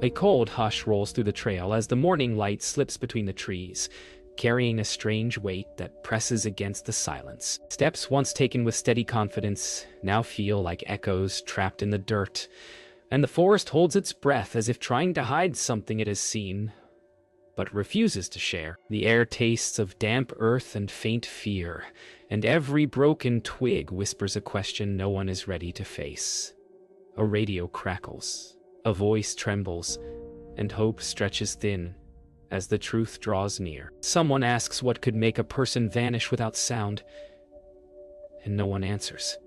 A cold hush rolls through the trail as the morning light slips between the trees, carrying a strange weight that presses against the silence. Steps once taken with steady confidence now feel like echoes trapped in the dirt, and the forest holds its breath as if trying to hide something it has seen, but refuses to share. The air tastes of damp earth and faint fear, and every broken twig whispers a question no one is ready to face. A radio crackles, a voice trembles, and hope stretches thin as the truth draws near. Someone asks what could make a person vanish without sound, and no one answers.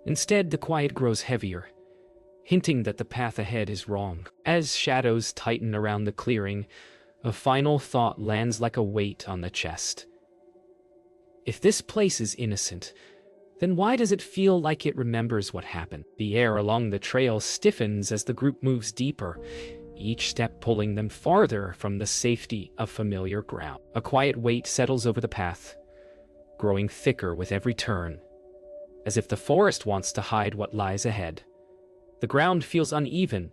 Instead, the quiet grows heavier, hinting that the path ahead is wrong. As shadows tighten around the clearing, a final thought lands like a weight on the chest. If this place is innocent, then why does it feel like it remembers what happened? The air along the trail stiffens as the group moves deeper, each step pulling them farther from the safety of familiar ground. A quiet weight settles over the path, growing thicker with every turn, as if the forest wants to hide what lies ahead. The ground feels uneven,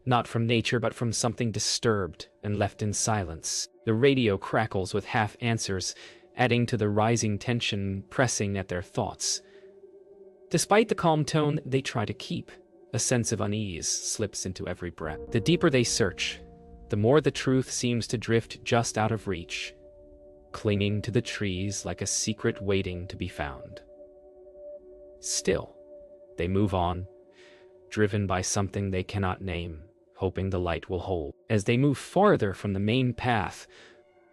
not from nature but from something disturbed and left in silence. The radio crackles with half answers, adding to the rising tension pressing at their thoughts. Despite the calm tone they try to keep, a sense of unease slips into every breath. The deeper they search, the more the truth seems to drift just out of reach, clinging to the trees like a secret waiting to be found. Still, they move on, driven by something they cannot name, hoping the light will hold. As they move farther from the main path,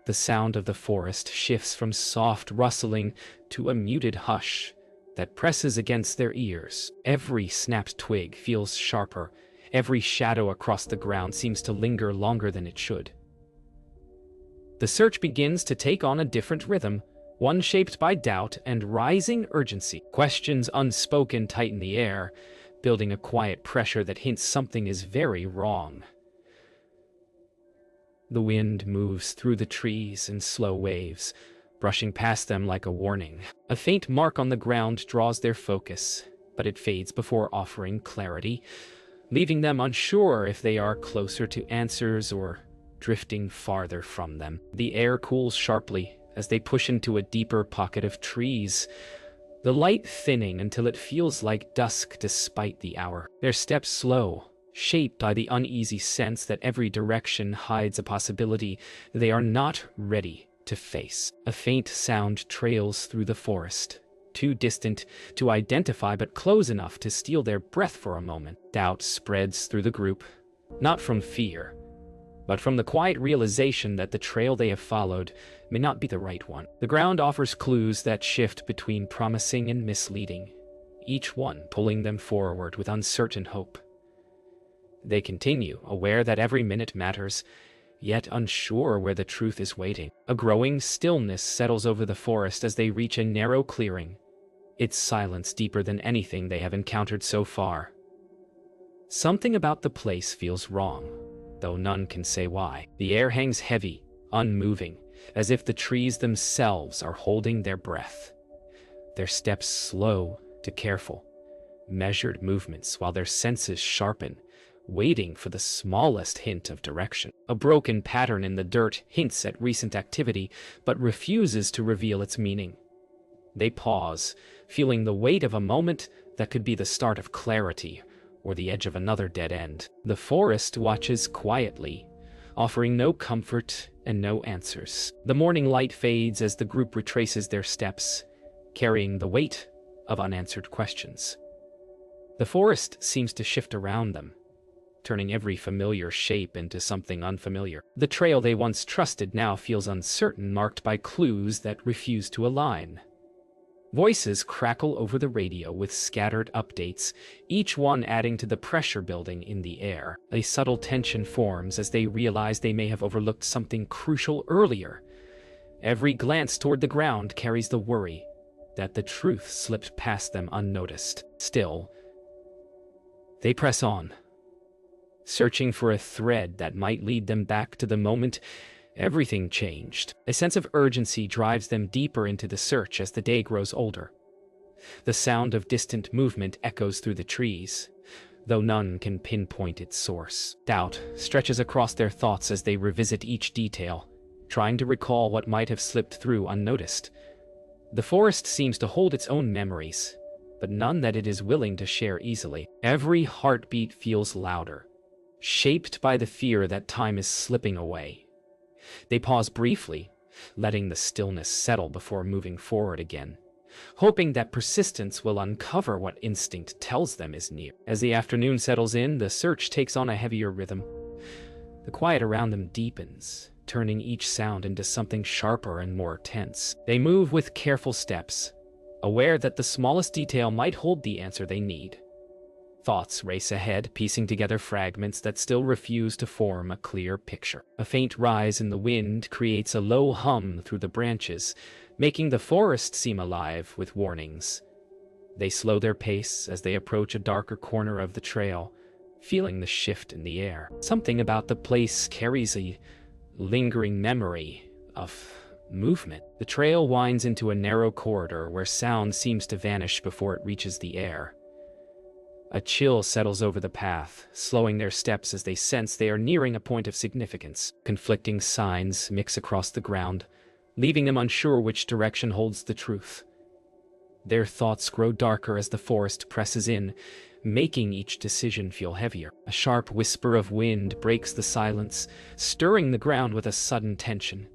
the sound of the forest shifts from soft rustling to a muted hush that presses against their ears. Every snapped twig feels sharper. Every shadow across the ground seems to linger longer than it should. The search begins to take on a different rhythm, one shaped by doubt and rising urgency. Questions unspoken tighten the air, building a quiet pressure that hints something is very wrong. The wind moves through the trees in slow waves, brushing past them like a warning. A faint mark on the ground draws their focus, but it fades before offering clarity, leaving them unsure if they are closer to answers or drifting farther from them. The air cools sharply as they push into a deeper pocket of trees, the light thinning until it feels like dusk despite the hour. Their steps slow, shaped by the uneasy sense that every direction hides a possibility they are not ready to face. A faint sound trails through the forest, too distant to identify but close enough to steal their breath for a moment. Doubt spreads through the group, not from fear, but from the quiet realization that the trail they have followed may not be the right one. The ground offers clues that shift between promising and misleading, each one pulling them forward with uncertain hope. They continue, aware that every minute matters, yet unsure where the truth is waiting. A growing stillness settles over the forest as they reach a narrow clearing, its silence deeper than anything they have encountered so far. Something about the place feels wrong, though none can say why. The air hangs heavy, unmoving, as if the trees themselves are holding their breath. Their steps slow to careful, measured movements while their senses sharpen, waiting for the smallest hint of direction. A broken pattern in the dirt hints at recent activity, but refuses to reveal its meaning. They pause, feeling the weight of a moment that could be the start of clarity or the edge of another dead end. The forest watches quietly, offering no comfort and no answers. The morning light fades as the group retraces their steps, carrying the weight of unanswered questions. The forest seems to shift around them, turning every familiar shape into something unfamiliar. The trail they once trusted now feels uncertain, marked by clues that refuse to align. Voices crackle over the radio with scattered updates, each one adding to the pressure building in the air. A subtle tension forms as they realize they may have overlooked something crucial earlier. Every glance toward the ground carries the worry that the truth slipped past them unnoticed. Still, they press on, searching for a thread that might lead them back to the moment everything changed. A sense of urgency drives them deeper into the search as the day grows older. The sound of distant movement echoes through the trees, though none can pinpoint its source. Doubt stretches across their thoughts as they revisit each detail, trying to recall what might have slipped through unnoticed. The forest seems to hold its own memories, but none that it is willing to share easily. Every heartbeat feels louder, shaped by the fear that time is slipping away. They pause briefly, letting the stillness settle before moving forward again, hoping that persistence will uncover what instinct tells them is near. As the afternoon settles in, the search takes on a heavier rhythm. The quiet around them deepens, turning each sound into something sharper and more tense. They move with careful steps, aware that the smallest detail might hold the answer they need. Thoughts race ahead, piecing together fragments that still refuse to form a clear picture. A faint rise in the wind creates a low hum through the branches, making the forest seem alive with warnings. They slow their pace as they approach a darker corner of the trail, feeling the shift in the air. Something about the place carries a lingering memory of movement. The trail winds into a narrow corridor where sound seems to vanish before it reaches the air. A chill settles over the path, slowing their steps as they sense they are nearing a point of significance. Conflicting signs mix across the ground, leaving them unsure which direction holds the truth. Their thoughts grow darker as the forest presses in, making each decision feel heavier. A sharp whisper of wind breaks the silence, stirring the ground with a sudden tension.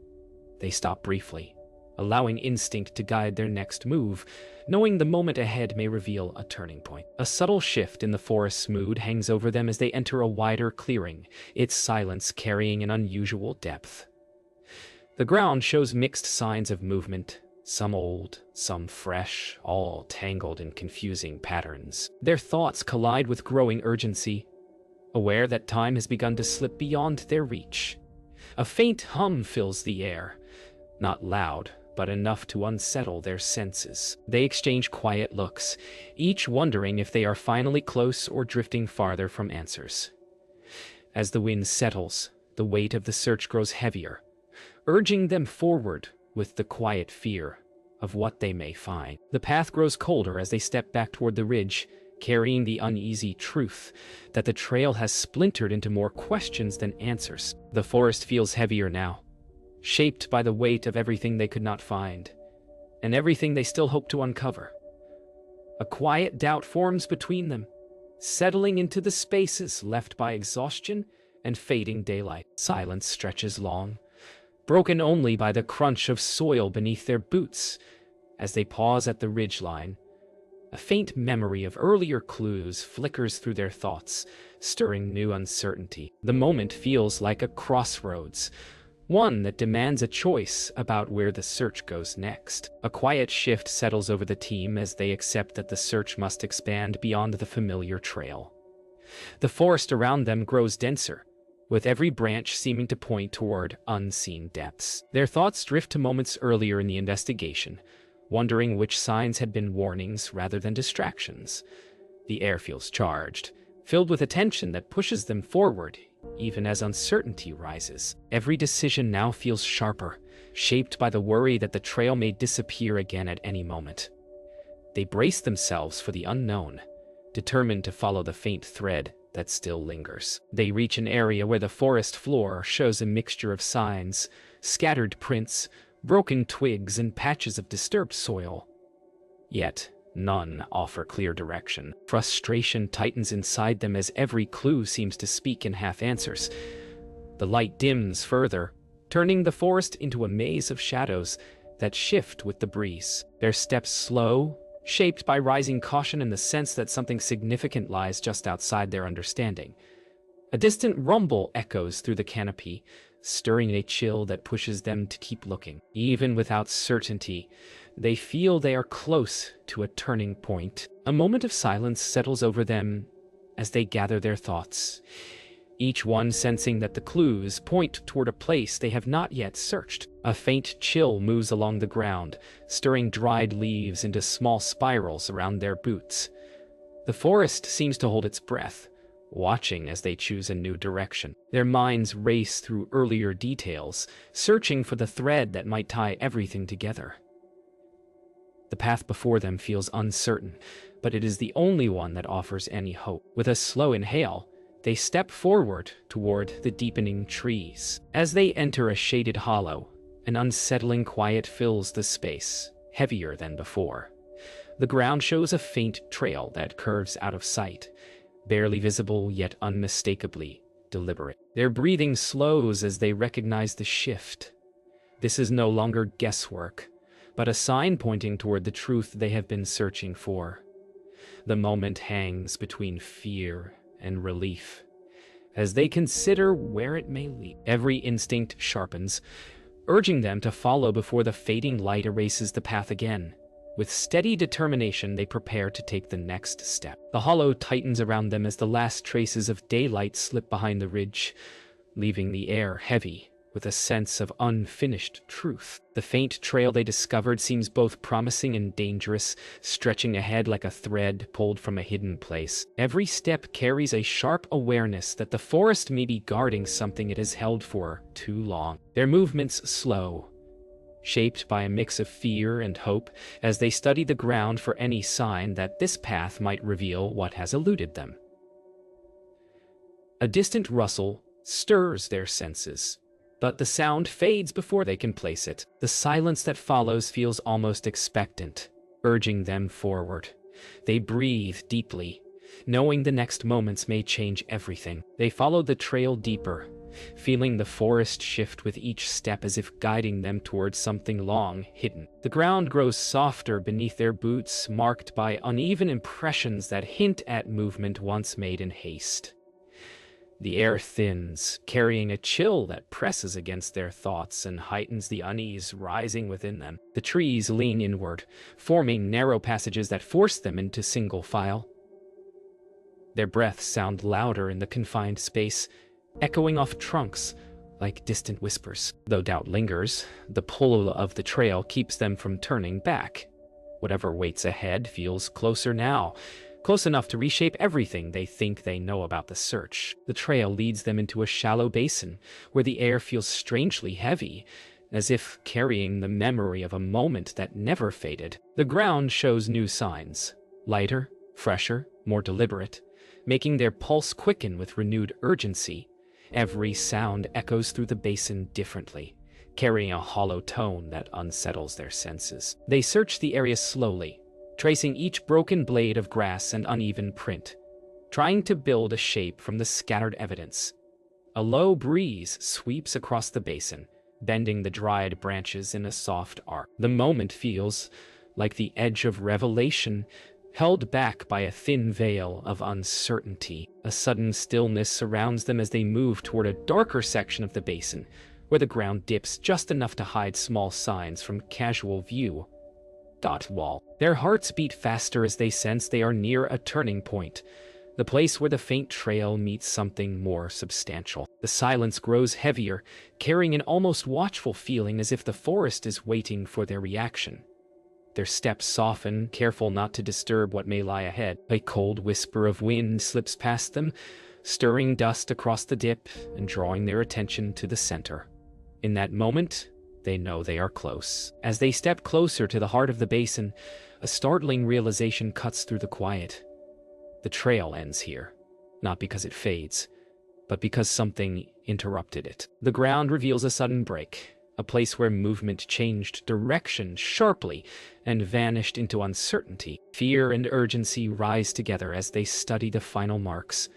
They stop briefly, allowing instinct to guide their next move, knowing the moment ahead may reveal a turning point. A subtle shift in the forest's mood hangs over them as they enter a wider clearing, its silence carrying an unusual depth. The ground shows mixed signs of movement, some old, some fresh, all tangled in confusing patterns. Their thoughts collide with growing urgency, aware that time has begun to slip beyond their reach. A faint hum fills the air, not loud, but enough to unsettle their senses. They exchange quiet looks, each wondering if they are finally close or drifting farther from answers. As the wind settles, the weight of the search grows heavier, urging them forward with the quiet fear of what they may find. The path grows colder as they step back toward the ridge, carrying the uneasy truth that the trail has splintered into more questions than answers. The forest feels heavier now, shaped by the weight of everything they could not find, and everything they still hope to uncover. A quiet doubt forms between them, settling into the spaces left by exhaustion and fading daylight. Silence stretches long, broken only by the crunch of soil beneath their boots. As they pause at the ridgeline, a faint memory of earlier clues flickers through their thoughts, stirring new uncertainty. The moment feels like a crossroads, one that demands a choice about where the search goes next. A quiet shift settles over the team as they accept that the search must expand beyond the familiar trail. The forest around them grows denser, with every branch seeming to point toward unseen depths. Their thoughts drift to moments earlier in the investigation, wondering which signs had been warnings rather than distractions. The air feels charged, filled with a tension that pushes them forward, even as uncertainty rises. Every decision now feels sharper, shaped by the worry that the trail may disappear again at any moment. They brace themselves for the unknown, determined to follow the faint thread that still lingers. They reach an area where the forest floor shows a mixture of signs, scattered prints, broken twigs, and patches of disturbed soil. Yet, none offer clear direction. Frustration tightens inside them as every clue seems to speak in half-answers. The light dims further, turning the forest into a maze of shadows that shift with the breeze. Their steps slow, shaped by rising caution and the sense that something significant lies just outside their understanding. A distant rumble echoes through the canopy, stirring a chill that pushes them to keep looking. Even without certainty, they feel they are close to a turning point. A moment of silence settles over them as they gather their thoughts, each one sensing that the clues point toward a place they have not yet searched. A faint chill moves along the ground, stirring dried leaves into small spirals around their boots. The forest seems to hold its breath, watching as they choose a new direction. Their minds race through earlier details, searching for the thread that might tie everything together. The path before them feels uncertain, but it is the only one that offers any hope. With a slow inhale, they step forward toward the deepening trees. As they enter a shaded hollow, an unsettling quiet fills the space, heavier than before. The ground shows a faint trail that curves out of sight, barely visible yet unmistakably deliberate. Their breathing slows as they recognize the shift. This is no longer guesswork, but a sign pointing toward the truth they have been searching for. The moment hangs between fear and relief, as they consider where it may lead. Every instinct sharpens, urging them to follow before the fading light erases the path again. With steady determination, they prepare to take the next step. The hollow tightens around them as the last traces of daylight slip behind the ridge, leaving the air heavy with a sense of unfinished truth. The faint trail they discovered seems both promising and dangerous, stretching ahead like a thread pulled from a hidden place. Every step carries a sharp awareness that the forest may be guarding something it has held for too long. Their movements slow, shaped by a mix of fear and hope, as they study the ground for any sign that this path might reveal what has eluded them. A distant rustle stirs their senses, but the sound fades before they can place it. The silence that follows feels almost expectant, urging them forward. They breathe deeply, knowing the next moments may change everything. They follow the trail deeper, feeling the forest shift with each step as if guiding them towards something long hidden. The ground grows softer beneath their boots, marked by uneven impressions that hint at movement once made in haste. The air thins, carrying a chill that presses against their thoughts and heightens the unease rising within them. The trees lean inward, forming narrow passages that force them into single file. Their breaths sound louder in the confined space, echoing off trunks like distant whispers. Though doubt lingers, the pull of the trail keeps them from turning back. Whatever waits ahead feels closer now, close enough to reshape everything they think they know about the search. The trail leads them into a shallow basin where the air feels strangely heavy, as if carrying the memory of a moment that never faded. The ground shows new signs, lighter, fresher, more deliberate, making their pulse quicken with renewed urgency. Every sound echoes through the basin differently, carrying a hollow tone that unsettles their senses. They search the area slowly, tracing each broken blade of grass and uneven print, trying to build a shape from the scattered evidence. A low breeze sweeps across the basin, bending the dried branches in a soft arc. The moment feels like the edge of revelation, held back by a thin veil of uncertainty. A sudden stillness surrounds them as they move toward a darker section of the basin, where the ground dips just enough to hide small signs from casual view. Wall. Their hearts beat faster as they sense they are near a turning point, the place where the faint trail meets something more substantial. The silence grows heavier, carrying an almost watchful feeling as if the forest is waiting for their reaction. Their steps soften, careful not to disturb what may lie ahead. A cold whisper of wind slips past them, stirring dust across the dip and drawing their attention to the center. In that moment, they know they are close. As they step closer to the heart of the basin, a startling realization cuts through the quiet. The trail ends here, not because it fades, but because something interrupted it. The ground reveals a sudden break, a place where movement changed direction sharply and vanished into uncertainty. Fear and urgency rise together as they study the final marks,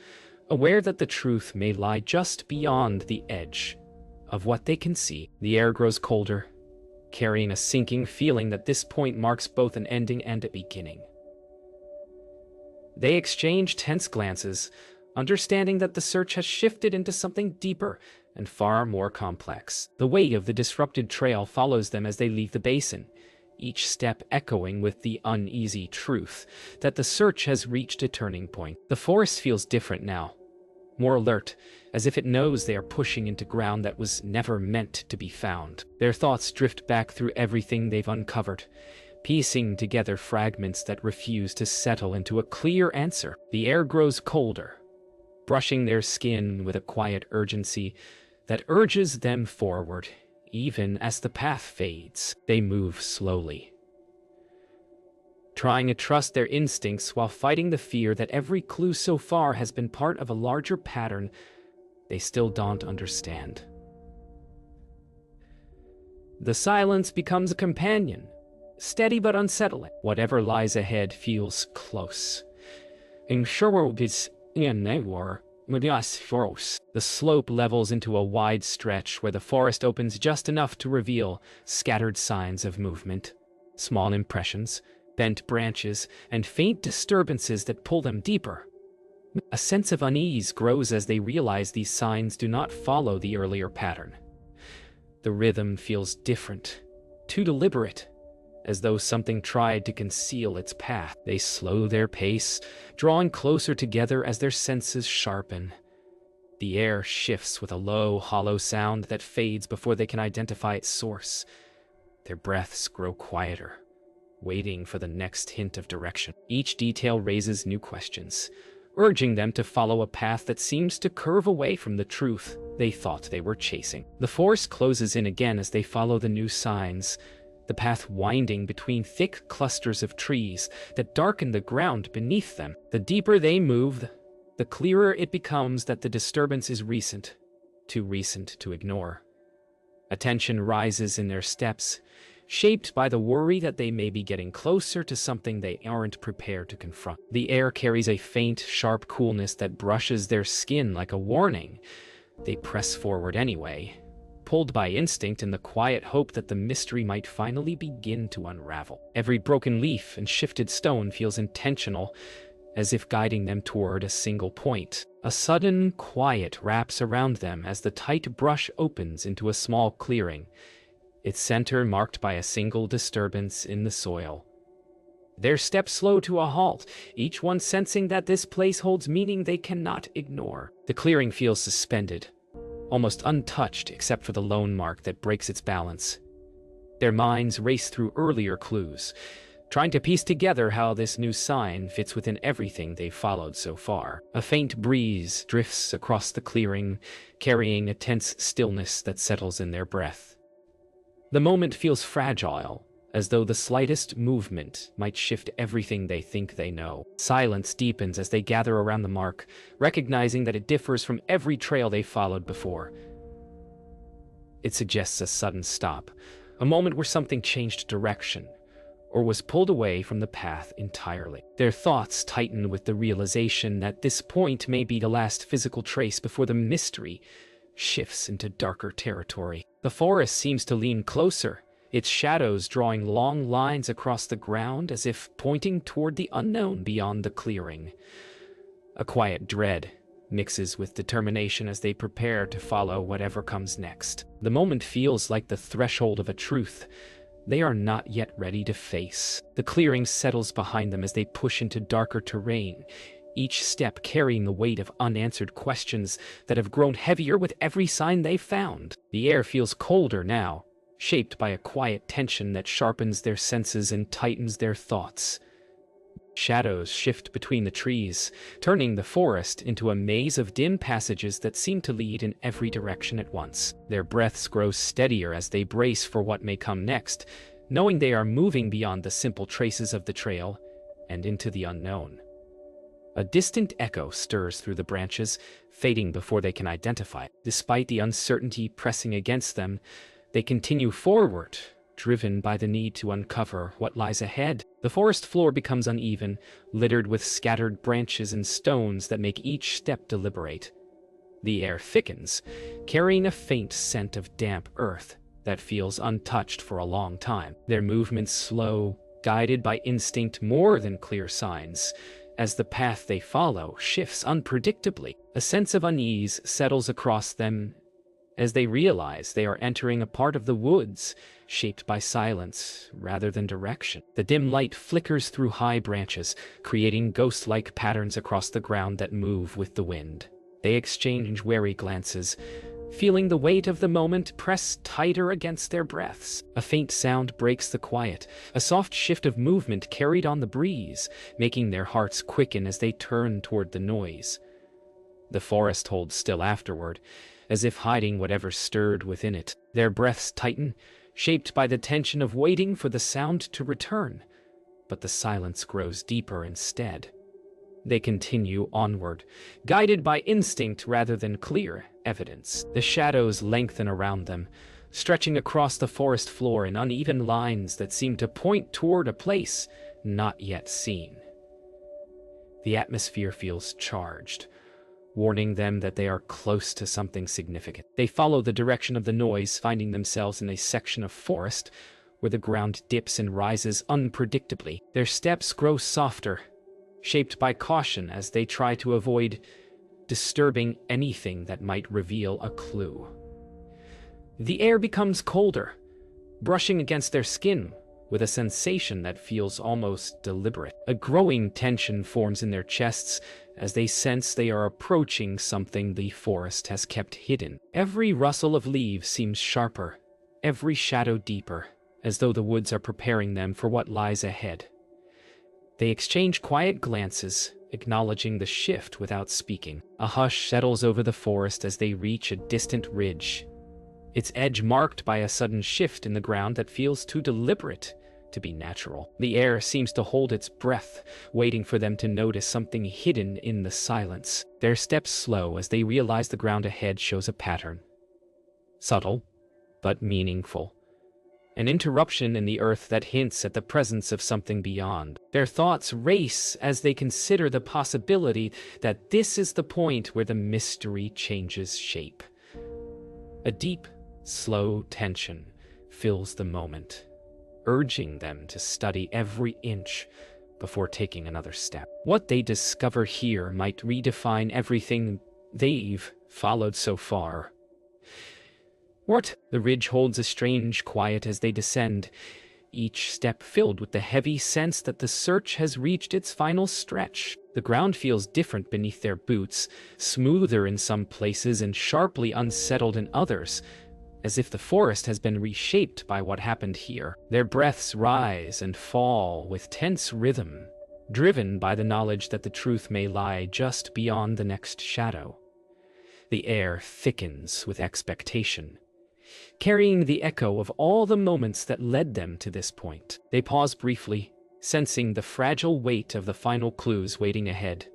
aware that the truth may lie just beyond the edge of what they can see. The air grows colder, carrying a sinking feeling that this point marks both an ending and a beginning. They exchange tense glances, understanding that the search has shifted into something deeper and far more complex. The weight of the disrupted trail follows them as they leave the basin, each step echoing with the uneasy truth that the search has reached a turning point. The forest feels different now, more alert, as if it knows they are pushing into ground that was never meant to be found. Their thoughts drift back through everything they've uncovered, piecing together fragments that refuse to settle into a clear answer. The air grows colder, brushing their skin with a quiet urgency that urges them forward. Even as the path fades, they move slowly, trying to trust their instincts while fighting the fear that every clue so far has been part of a larger pattern they still don't understand. The silence becomes a companion, steady but unsettling. Whatever lies ahead feels close. The slope levels into a wide stretch where the forest opens just enough to reveal scattered signs of movement, small impressions, bent branches, and faint disturbances that pull them deeper. A sense of unease grows as they realize these signs do not follow the earlier pattern. The rhythm feels different, too deliberate, as though something tried to conceal its path. They slow their pace, drawing closer together as their senses sharpen. The air shifts with a low, hollow sound that fades before they can identify its source. Their breaths grow quieter, waiting for the next hint of direction. Each detail raises new questions, urging them to follow a path that seems to curve away from the truth they thought they were chasing. The forest closes in again as they follow the new signs, the path winding between thick clusters of trees that darken the ground beneath them. The deeper they move, the clearer it becomes that the disturbance is recent, too recent to ignore. Attention rises in their steps, shaped by the worry that they may be getting closer to something they aren't prepared to confront. The air carries a faint, sharp coolness that brushes their skin like a warning. They press forward anyway, pulled by instinct and the quiet hope that the mystery might finally begin to unravel. Every broken leaf and shifted stone feels intentional, as if guiding them toward a single point. A sudden quiet wraps around them as the tight brush opens into a small clearing, its center marked by a single disturbance in the soil. Their steps slow to a halt, each one sensing that this place holds meaning they cannot ignore. The clearing feels suspended, almost untouched except for the lone mark that breaks its balance. Their minds race through earlier clues, trying to piece together how this new sign fits within everything they've followed so far. A faint breeze drifts across the clearing, carrying a tense stillness that settles in their breath. The moment feels fragile, as though the slightest movement might shift everything they think they know. Silence deepens as they gather around the mark, recognizing that it differs from every trail they followed before. It suggests a sudden stop, a moment where something changed direction, or was pulled away from the path entirely. Their thoughts tighten with the realization that this point may be the last physical trace before the mystery shifts into darker territory. The forest seems to lean closer, its shadows drawing long lines across the ground as if pointing toward the unknown beyond the clearing. A quiet dread mixes with determination as they prepare to follow whatever comes next. The moment feels like the threshold of a truth they are not yet ready to face. The clearing settles behind them as they push into darker terrain, each step carrying the weight of unanswered questions that have grown heavier with every sign they've found. The air feels colder now, shaped by a quiet tension that sharpens their senses and tightens their thoughts. Shadows shift between the trees, turning the forest into a maze of dim passages that seem to lead in every direction at once. Their breaths grow steadier as they brace for what may come next, knowing they are moving beyond the simple traces of the trail and into the unknown. A distant echo stirs through the branches, fading before they can identify it. Despite the uncertainty pressing against them, they continue forward, driven by the need to uncover what lies ahead. The forest floor becomes uneven, littered with scattered branches and stones that make each step deliberate. The air thickens, carrying a faint scent of damp earth that feels untouched for a long time. Their movements slow, guided by instinct more than clear signs. As the path they follow shifts unpredictably, a sense of unease settles across them as they realize they are entering a part of the woods shaped by silence rather than direction. The dim light flickers through high branches, creating ghost-like patterns across the ground that move with the wind. They exchange wary glances, feeling the weight of the moment press tighter against their breaths. A faint sound breaks the quiet, a soft shift of movement carried on the breeze, making their hearts quicken as they turn toward the noise. The forest holds still afterward, as if hiding whatever stirred within it. Their breaths tighten, shaped by the tension of waiting for the sound to return. but the silence grows deeper instead. They continue onward, guided by instinct rather than clear evidence. The shadows lengthen around them, stretching across the forest floor in uneven lines that seem to point toward a place not yet seen. The atmosphere feels charged, warning them that they are close to something significant. They follow the direction of the noise, finding themselves in a section of forest where the ground dips and rises unpredictably. Their steps grow softer, shaped by caution as they try to avoid disturbing anything that might reveal a clue. The air becomes colder, brushing against their skin with a sensation that feels almost deliberate. A growing tension forms in their chests as they sense they are approaching something the forest has kept hidden. Every rustle of leaves seems sharper, every shadow deeper, as though the woods are preparing them for what lies ahead. They exchange quiet glances, acknowledging the shift without speaking. A hush settles over the forest as they reach a distant ridge, its edge marked by a sudden shift in the ground that feels too deliberate to be natural. The air seems to hold its breath, waiting for them to notice something hidden in the silence. Their steps slow as they realize the ground ahead shows a pattern. Subtle, but meaningful. An interruption in the earth that hints at the presence of something beyond. Their thoughts race as they consider the possibility that this is the point where the mystery changes shape. A deep, slow tension fills the moment, urging them to study every inch before taking another step. What they discover here might redefine everything they've followed so far. What? The ridge holds a strange quiet as they descend, each step filled with the heavy sense that the search has reached its final stretch. The ground feels different beneath their boots, smoother in some places and sharply unsettled in others, as if the forest has been reshaped by what happened here. Their breaths rise and fall with tense rhythm, driven by the knowledge that the truth may lie just beyond the next shadow. The air thickens with expectation, carrying the echo of all the moments that led them to this point. They pause briefly, sensing the fragile weight of the final clues waiting ahead.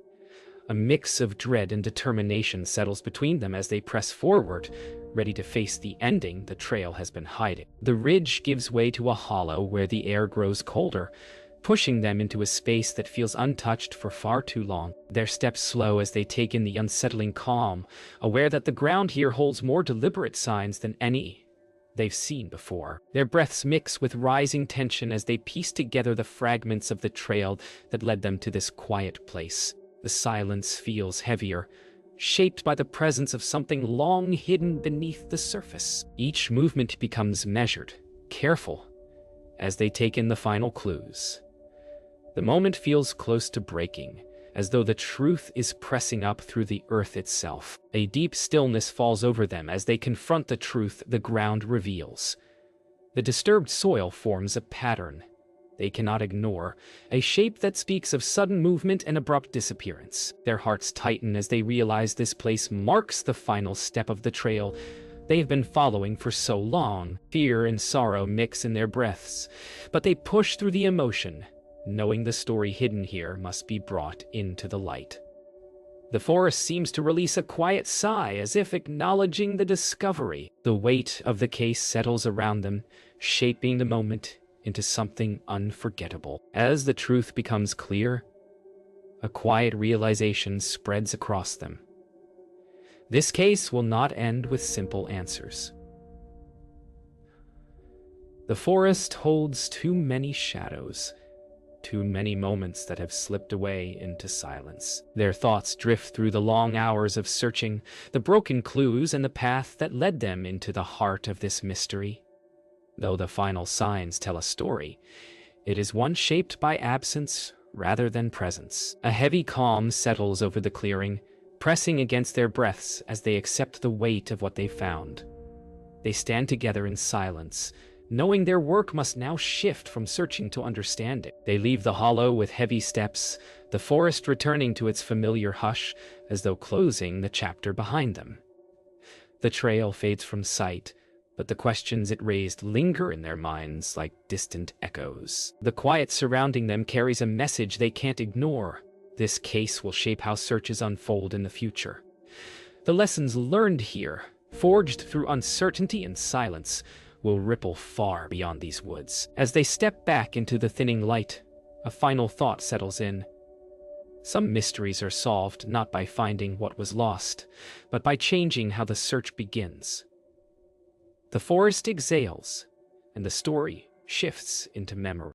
A mix of dread and determination settles between them as they press forward, ready to face the ending the trail has been hiding. The ridge gives way to a hollow where the air grows colder, pushing them into a space that feels untouched for far too long. Their steps slow as they take in the unsettling calm, aware that the ground here holds more deliberate signs than any they've seen before. Their breaths mix with rising tension as they piece together the fragments of the trail that led them to this quiet place. The silence feels heavier, shaped by the presence of something long hidden beneath the surface. Each movement becomes measured, careful, as they take in the final clues. The moment feels close to breaking, as though the truth is pressing up through the earth itself. A deep stillness falls over them as they confront the truth the ground reveals. The disturbed soil forms a pattern they cannot ignore, a shape that speaks of sudden movement and abrupt disappearance. Their hearts tighten as they realize this place marks the final step of the trail they have been following for so long. Fear and sorrow mix in their breaths, but they push through the emotion, knowing the story hidden here must be brought into the light. The forest seems to release a quiet sigh as if acknowledging the discovery. The weight of the case settles around them, shaping the moment into something unforgettable. As the truth becomes clear, a quiet realization spreads across them. This case will not end with simple answers. The forest holds too many shadows, too many moments that have slipped away into silence. Their thoughts drift through the long hours of searching, the broken clues and the path that led them into the heart of this mystery. Though the final signs tell a story, it is one shaped by absence rather than presence. A heavy calm settles over the clearing, pressing against their breaths as they accept the weight of what they found. They stand together in silence, knowing their work must now shift from searching to understanding. They leave the hollow with heavy steps, the forest returning to its familiar hush as though closing the chapter behind them. The trail fades from sight, but the questions it raised linger in their minds like distant echoes. The quiet surrounding them carries a message they can't ignore. This case will shape how searches unfold in the future. The lessons learned here, forged through uncertainty and silence, will ripple far beyond these woods. As they step back into the thinning light, a final thought settles in. Some mysteries are solved not by finding what was lost, but by changing how the search begins. The forest exhales, and the story shifts into memory.